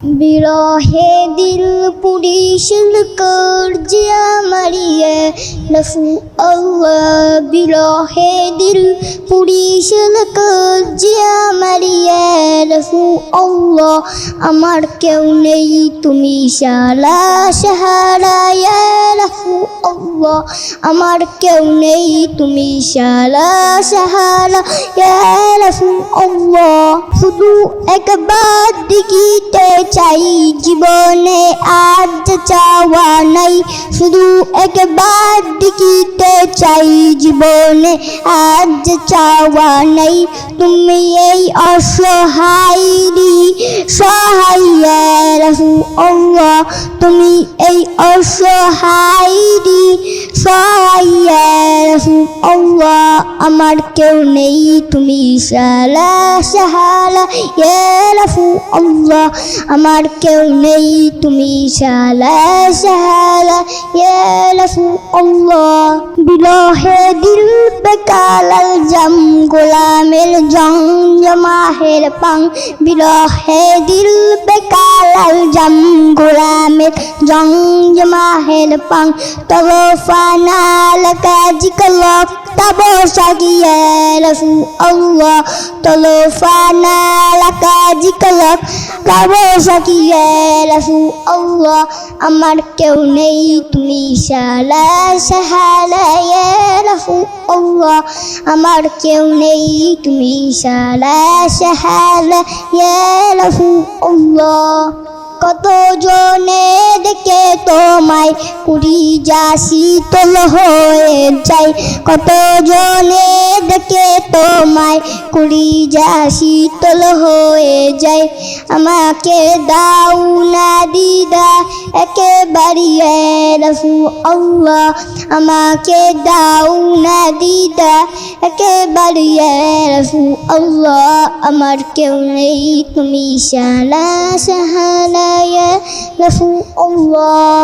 বিরহে দিল পুরিশল করছে আমারিয়ে রফু আল্লাহ বিরহে দিল পুরিশল করছে আমারিয়ে রফু আল্লাহ আমার কেউ নেই তুমি সালা সাহারা ইয়া রফু আল্লাহ আমার কেউ নেই তুমি সালা সাহারা ইয়া রফু আল্লাহ শুধু একবার দেখিতে চাই জীবনে আজ চাওয়া নাই শুধু একবার দেখিতে চাই জীবনে আজ চাওয়া নাই তুমি এই অসহায়রি সহায় রাসূলুল্লাহ তুমি এই অসহায়রি সহায় রাসূলুল্লাহ আমার কেউ নেই তুমি সালা সাহালা ইয়া রাসূলুল্লাহ আমার কেউ নেই তুমি সালা সাহালা ইয়া রাসূলুল্লাহ বিরহে দিল বেকালাল জাম গোলামের জং জমাহের পাং বিরহে দিল বেকালাল জাম গোলামের জং জমাহের পাং তরফানা লাকা জিকলক তাবো সাকিয়া রাসূলুল্লাহ তরফানা লাকা জিকলক তাবো সাকিয়া রাসূলুল্লাহ আমার কেউ নেই তুমি সালা সাহালা ইয়া রাসূলুল্লাহ আমার কেউ নেই তুমি সালা সাহালা ইয়া রাসূলুল্লাহ কত জনে দেখে তোমায় কুড়ি যা শীতল হয়ে যায় কত জনে দেখে তোমায় কুড়ি যা শীতল হয়ে যায় আমাকে দাও না দিদা একেবারে রাসূলুল্লাহ আমাকে দাও না দিদা একেবারে রাসূলুল্লাহ আমার কেউ নেই তুমি সালা সাহালা ইয়া রাসূলুল্লাহ